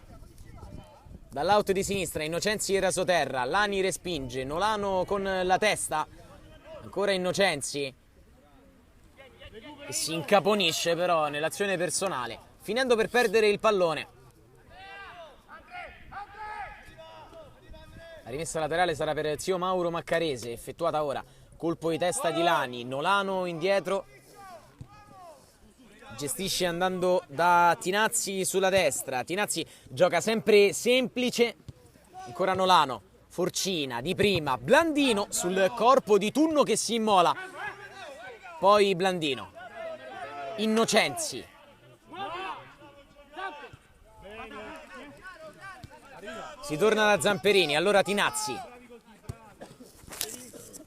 Dall'out di sinistra, Innocenzi e Rasoterra, Lani respinge, Nolano con la testa, ancora Innocenzi, e si incaponisce però nell'azione personale, finendo per perdere il pallone. La rimessa laterale sarà per Zio Mauro Maccarese, effettuata ora, colpo di testa di Lani, Nolano indietro, gestisce andando da Tinazzi sulla destra. Tinazzi gioca sempre semplice. Ancora Nolano, Forcina di prima, Blandino sul corpo di Tunno che si immola. Poi Blandino, Innocenzi. Si torna da Zamperini, allora Tinazzi.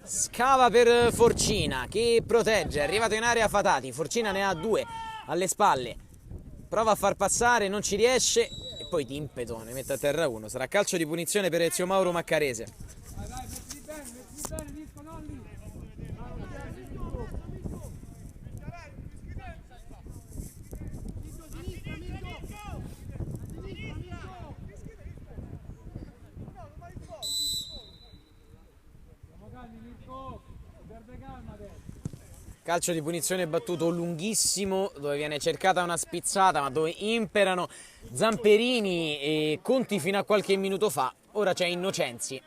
Scava per Forcina che protegge, è arrivato in area Fatati, Forcina ne ha due alle spalle, prova a far passare, non ci riesce e poi di impeto ne mette a terra uno. Sarà calcio di punizione per Zio Mauro Maccarese. Mettili bene, Disco, non lì. Calcio di punizione battuto lunghissimo, dove viene cercata una spizzata, ma dove imperano Zamperini e Conti fino a qualche minuto fa. Ora c'è Innocenzi.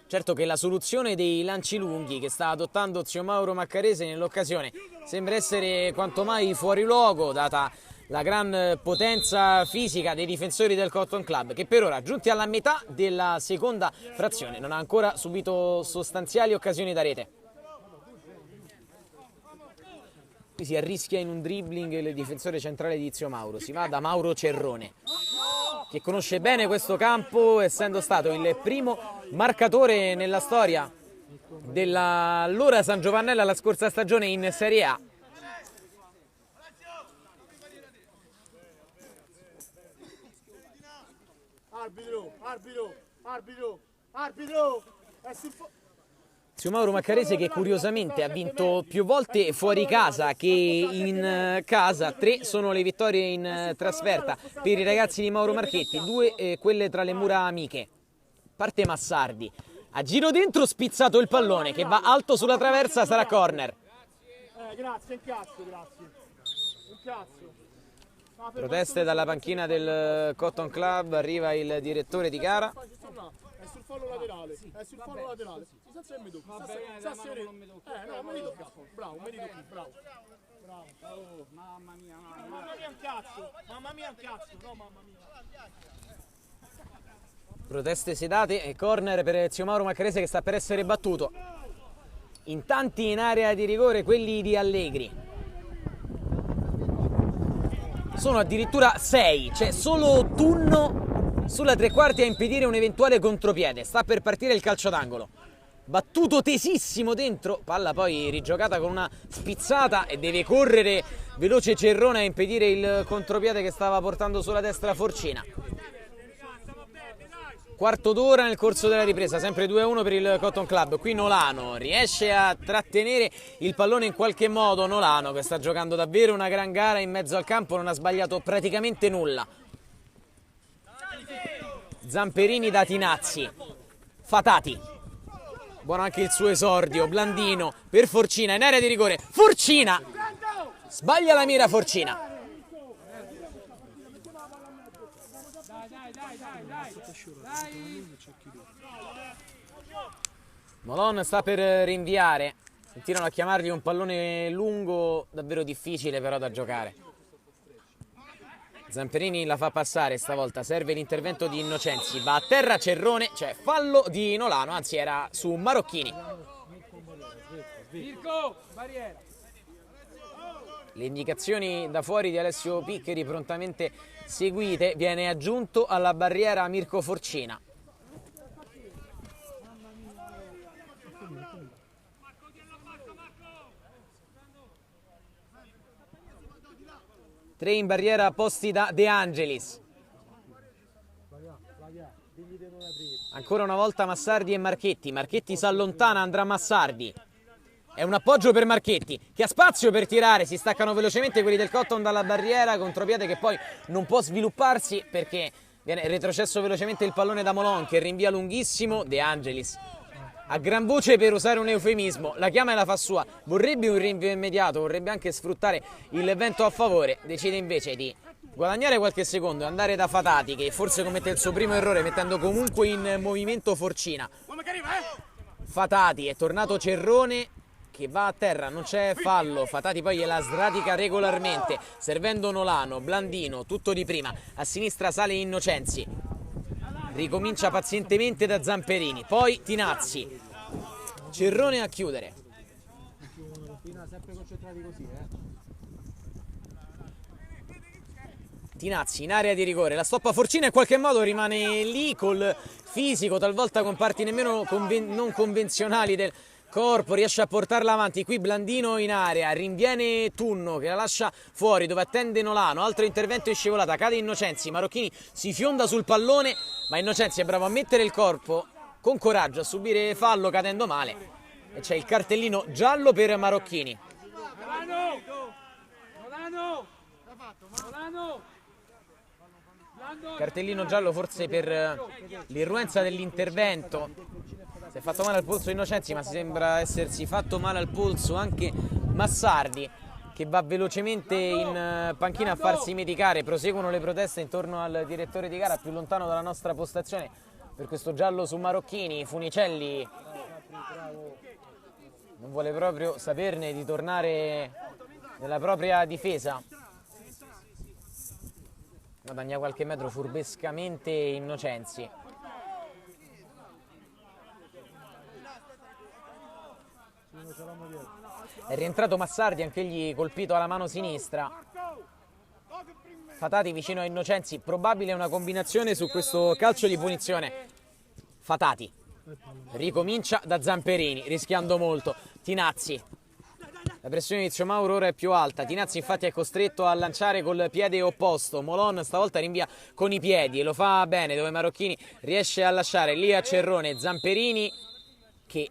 Certo che la soluzione dei lanci lunghi che sta adottando zio Mauro Maccarese nell'occasione sembra essere quanto mai fuori luogo, data la gran potenza fisica dei difensori del Cotton Club, che per ora, giunti alla metà della seconda frazione, non ha ancora subito sostanziali occasioni da rete. Qui si arrischia in un dribbling il difensore centrale di zio Mauro, si va da Mauro Cerrone, che conosce bene questo campo, essendo stato il primo marcatore nella storia dell'allora San Giovannella la scorsa stagione in Serie A. Arbitro! Zio Mauro Maccarese, che curiosamente ha vinto più volte fuori casa che in casa. 3 sono le vittorie in trasferta per i ragazzi di Mauro Marchetti, 2 quelle tra le mura amiche. Parte Massardi, a giro dentro, spizzato il pallone che va alto sulla traversa, sarà corner. Grazie, un cazzo, grazie. Un cazzo. Proteste dalla panchina del Cotton Club, arriva il direttore di gara. È sul fallo laterale, è sul fallo laterale. Non mi tocca. No, non mi tocca. Bravo, mi tocca, bravo. Bravo. Mamma mia, un cazzo. Mamma mia, un cazzo. No, mamma mia. Proteste sedate e corner per zio Mauro Maccarese, che sta per essere battuto. In tanti in area di rigore quelli di Allegri. Sono addirittura 6, c'è solo Tunno sulla tre quarti a impedire un eventuale contropiede. Sta per partire il calcio d'angolo. Battuto tesissimo dentro, palla poi rigiocata con una spizzata e deve correre veloce Cerrone a impedire il contropiede che stava portando sulla destra Forcina. Quarto d'ora nel corso della ripresa, sempre 2-1 per il Cotton Club. Qui Nolano riesce a trattenere il pallone in qualche modo. Nolano, che sta giocando davvero una gran gara in mezzo al campo, non ha sbagliato praticamente nulla. Zamperini da Tinazzi. Fatati. Buono anche il suo esordio. Blandino per Forcina in area di rigore. Forcina! Sbaglia la mira Forcina. Molon sta per rinviare. Continuano a chiamargli un pallone lungo, davvero difficile però da giocare. Zamperini la fa passare stavolta, serve l'intervento di Innocenzi, va a terra Cerrone, c'è fallo di Nolano, anzi era su Marocchini. Le indicazioni da fuori di Alessio Piccheri prontamente seguite, viene aggiunto alla barriera Mirko Forcina. Tre in barriera posti da De Angelis. Ancora una volta Massardi e Marchetti. Marchetti si allontana, andrà Massardi. È un appoggio per Marchetti, che ha spazio per tirare. Si staccano velocemente quelli del Cotton dalla barriera, contropiede che poi non può svilupparsi perché viene retrocesso velocemente il pallone da Molon, che rinvia lunghissimo. De Angelis a gran voce, per usare un eufemismo, la chiama e la fa sua. Vorrebbe un rinvio immediato, vorrebbe anche sfruttare il vento a favore, decide invece di guadagnare qualche secondo e andare da Fatati, che forse commette il suo primo errore mettendo comunque in movimento Forcina. Fatati, è tornato Cerrone che va a terra, non c'è fallo. Fatati poi gliela sradica regolarmente, servendo Nolano, Blandino, tutto di prima. A sinistra sale Innocenzi. Ricomincia pazientemente da Zamperini, poi Tinazzi, Cerrone a chiudere. Tinazzi in area di rigore, la stoppa Forcina, in qualche modo rimane lì col fisico, talvolta con parti nemmeno non convenzionali del corpo, riesce a portarla avanti. Qui Blandino in area, rinviene Tunno che la lascia fuori dove attende Nolano, altro intervento in scivolata, cade Innocenzi, Marocchini si fionda sul pallone, ma Innocenzi è bravo a mettere il corpo con coraggio a subire fallo cadendo male, e c'è il cartellino giallo per Marocchini. Cartellino giallo forse per l'irruenza dell'intervento. Si è fatto male al polso Innocenzi, ma sembra essersi fatto male al polso anche Massardi che va velocemente in panchina a farsi medicare. Proseguono le proteste intorno al direttore di gara più lontano dalla nostra postazione per questo giallo su Marocchini. Funicelli non vuole proprio saperne di tornare nella propria difesa. Guadagna qualche metro furbescamente Innocenzi. È rientrato Massardi, anch'egli colpito alla mano sinistra. Fatati vicino a Innocenzi, probabile una combinazione su questo calcio di punizione. Fatati ricomincia da Zamperini, rischiando molto. Tinazzi, la pressione di Zio Mauro ora è più alta. Tinazzi infatti è costretto a lanciare col piede opposto. Molon stavolta rinvia con i piedi e lo fa bene, dove Marocchini riesce a lasciare lì a Cerrone. Zamperini che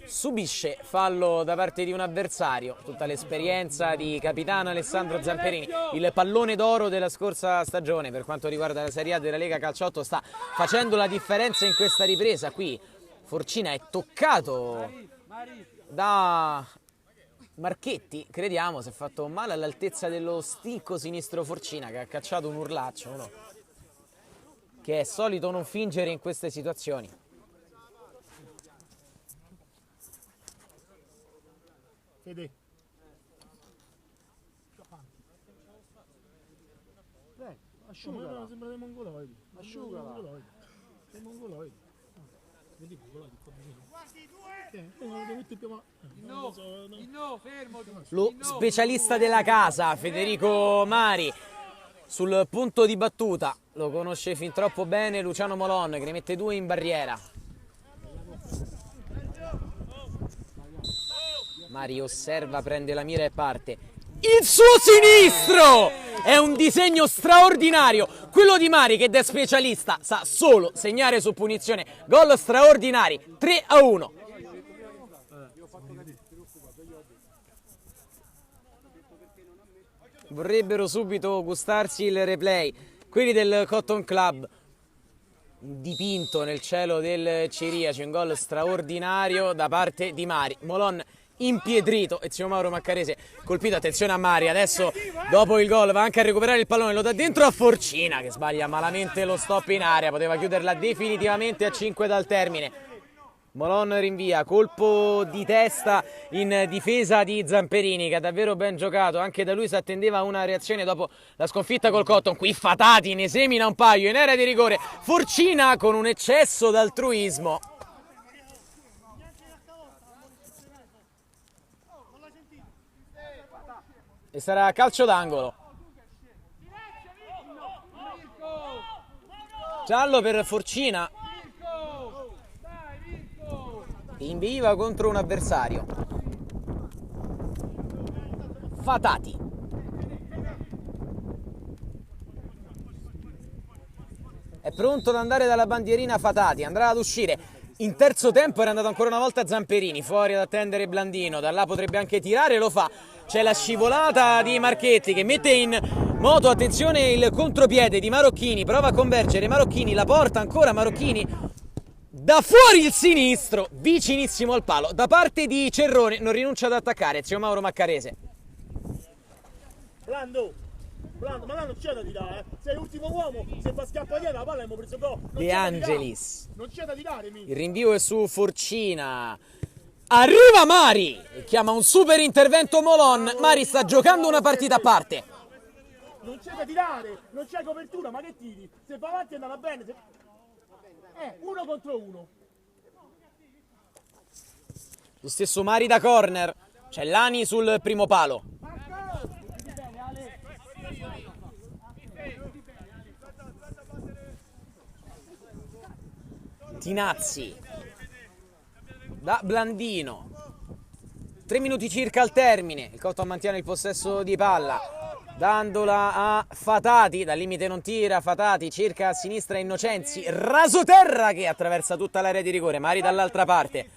subisce fallo da parte di un avversario. Tutta l'esperienza di capitano Alessandro Zamperini, il pallone d'oro della scorsa stagione per quanto riguarda la Serie A della Lega Calciotto, sta facendo la differenza in questa ripresa. Qui Forcina è toccato da Marchetti, crediamo, si è fatto male all'altezza dello stinco sinistro Forcina, che ha cacciato un urlaccio, no? Che è solito non fingere in queste situazioni. Fede. Asciugala. Sembra dei mongoloidi. Asciugala. Dei mongoloidi. Vedi mongoloidi qua vicino. No, fermo. Lo specialista della casa, Federico Mari, sul punto di battuta. Lo conosce fin troppo bene Luciano Molon, che ne mette 2 in barriera. Mari osserva, prende la mira e parte. Il suo sinistro è un disegno straordinario, quello di Mari, che da specialista sa solo segnare su punizione. Gol straordinari, 3-1. Vorrebbero subito gustarsi il replay quelli del Cotton Club. Dipinto nel cielo del Ciriaci, un gol straordinario da parte di Mari. Molon impietrito e Zio Mauro Maccarese colpito. Attenzione a Mari, adesso dopo il gol va anche a recuperare il pallone, lo dà dentro a Forcina che sbaglia malamente lo stop in area, poteva chiuderla definitivamente a 5 dal termine. Molon rinvia, colpo di testa in difesa di Zamperini, che ha davvero ben giocato, anche da lui si attendeva una reazione dopo la sconfitta col Cotton. Qui Fatati ne semina un paio in area di rigore. Forcina con un eccesso d'altruismo. E sarà calcio d'angolo. Giallo per Forcina. Inveiva contro un avversario. Fatati. È pronto ad andare dalla bandierina Fatati, andrà ad uscire. In terzo tempo era andato ancora una volta Zamperini, fuori ad attendere Blandino, da là potrebbe anche tirare, lo fa. C'è la scivolata di Marchetti che mette in moto, attenzione, il contropiede di Marocchini, prova a convergere Marocchini, la porta ancora Marocchini, da fuori il sinistro, vicinissimo al palo, da parte di Cerrone, non rinuncia ad attaccare, Zio Mauro Maccarese. Blando, ma là non c'è da tirare, sei l'ultimo uomo, se fa scappa dietro la palla abbiamo preso gol. De Angelis. Non c'è da tirare, il rinvio è su Forcina. Arriva Mari e chiama un super intervento Molon. Mari sta giocando una partita a parte. Non c'è da tirare, non c'è copertura, ma che tiri? Se va avanti è andata bene. Uno contro uno. Lo stesso Mari da corner. C'è Lani sul primo palo. Tinazzi da Blandino. 3 minuti circa al termine. Il Cotton mantiene il possesso di palla, dandola a Fatati. Dal limite non tira Fatati, cerca a sinistra Innocenzi, rasoterra che attraversa tutta l'area di rigore. Mari dall'altra parte.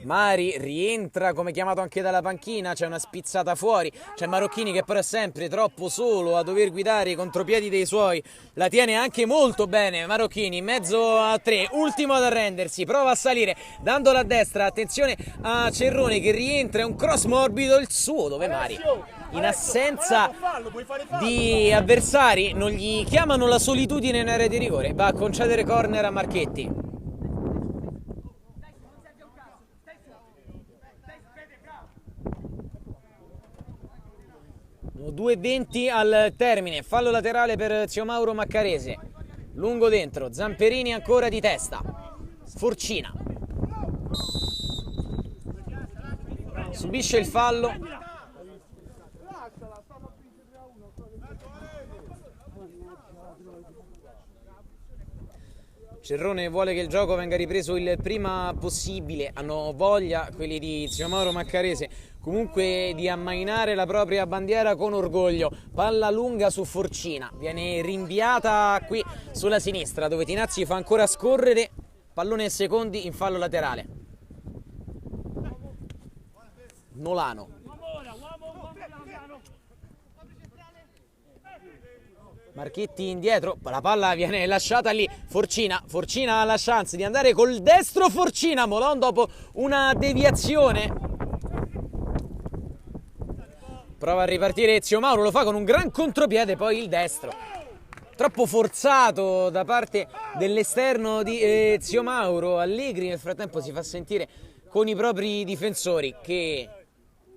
Mari rientra come chiamato anche dalla panchina, c'è una spizzata fuori, c'è Marocchini che però è sempre troppo solo a dover guidare i contropiedi dei suoi, la tiene anche molto bene Marocchini, in mezzo a 3, ultimo ad arrendersi, prova a salire, dandola a destra, attenzione a Cerrone che rientra, è un cross morbido il suo, dove Mari? In assenza di avversari non gli chiamano la solitudine in area di rigore, va a concedere corner a Marchetti. 2:20 al termine, fallo laterale per Zio Mauro Maccarese, lungo dentro, Zamperini ancora di testa, Forcina subisce il fallo, Cerrone vuole che il gioco venga ripreso il prima possibile, hanno voglia quelli di Zio Mauro Maccarese comunque di ammainare la propria bandiera con orgoglio. Palla lunga su Forcina, viene rinviata qui sulla sinistra dove Tinazzi fa ancora scorrere, pallone a secondi in fallo laterale. Nolano, Marchetti indietro, la palla viene lasciata lì, Forcina ha la chance di andare col destro, Forcina, Molon dopo una deviazione prova a ripartire Zio Mauro, lo fa con un gran contropiede, poi il destro troppo forzato da parte dell'esterno di Zio Mauro. Allegri nel frattempo si fa sentire con i propri difensori che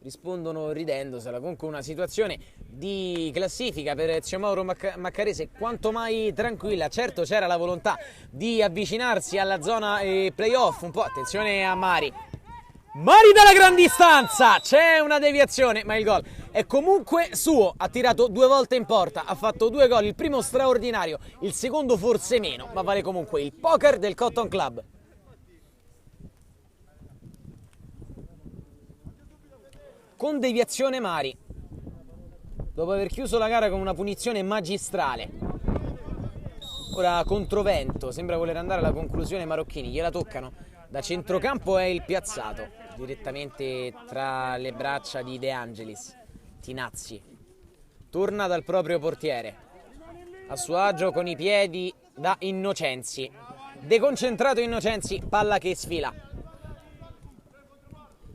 rispondono ridendosela. Comunque una situazione di classifica per Zio Mauro Maccarese quanto mai tranquilla. Certo c'era la volontà di avvicinarsi alla zona playoff un po', attenzione a Mari dalla gran distanza, c'è una deviazione ma il gol è comunque suo, ha tirato 2 volte in porta, ha fatto 2 gol, il primo straordinario, il secondo forse meno, ma vale comunque il poker del Cotton Club. Con deviazione Mari, dopo aver chiuso la gara con una punizione magistrale, ora controvento, sembra voler andare alla conclusione Marocchini, gliela toccano, da centrocampo è il piazzato, direttamente tra le braccia di De Angelis, Tinazzi, torna dal proprio portiere, a suo agio con i piedi da Innocenzi, deconcentrato Innocenzi, palla che sfila.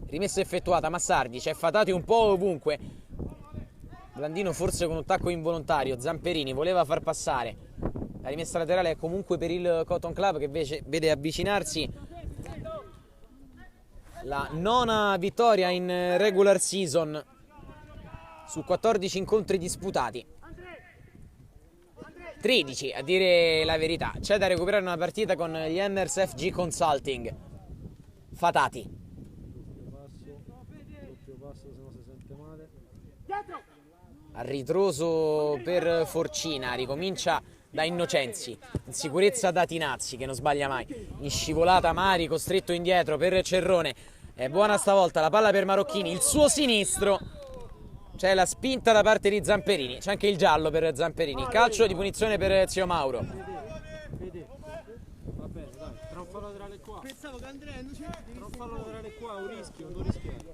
Rimessa effettuata, Massardi, c'è Fatati un po' ovunque, Blandino forse con un tacco involontario, Zamperini voleva far passare, la rimessa laterale è comunque per il Cotton Club che invece vede avvicinarsi la 9ª vittoria in regular season su 14 incontri disputati, 13 a dire la verità. C'è da recuperare una partita con gli Hammers FG Consulting. Fatati, a ritroso per Forcina, ricomincia da Innocenzi, in sicurezza da Tinazzi che non sbaglia mai, in scivolata Mari costretto indietro per Cerrone, è buona stavolta la palla per Marocchini, il suo sinistro, c'è la spinta da parte di Zamperini, c'è anche il giallo per Zamperini, il calcio di punizione per Zio Mauro. Va bene, dai, tra un fallo laterale qua. Pensavo che Andrea non c'era. Tra un fallo laterale qua, un rischio, non rischiare.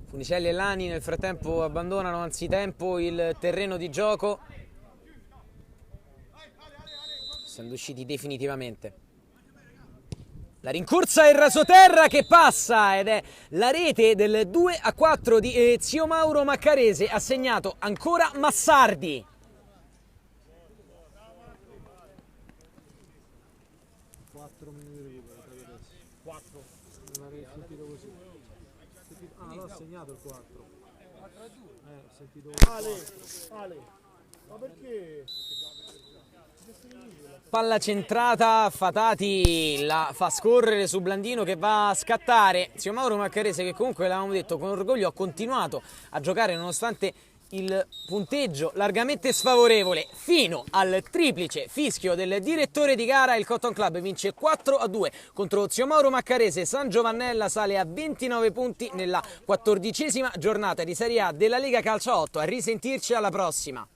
Funicelli e Lani nel frattempo abbandonano anzitempo il terreno di gioco, essendo usciti definitivamente. La rincorsa e il rasoterra che passa ed è la rete del 2-4 di Zio Mauro Maccarese, ha segnato ancora Massardi. L'ho segnato il 4. Ale, ma perché? Palla centrata, Fatati la fa scorrere su Blandino che va a scattare. Zio Mauro Maccarese che comunque l'avevamo detto con orgoglio ha continuato a giocare nonostante il punteggio largamente sfavorevole fino al triplice fischio del direttore di gara. Il Cotton Club vince 4-2 contro Zio Mauro Maccarese. San Giovannella sale a 29 punti nella 14ª giornata di Serie A della Lega Calcio 8. A risentirci alla prossima.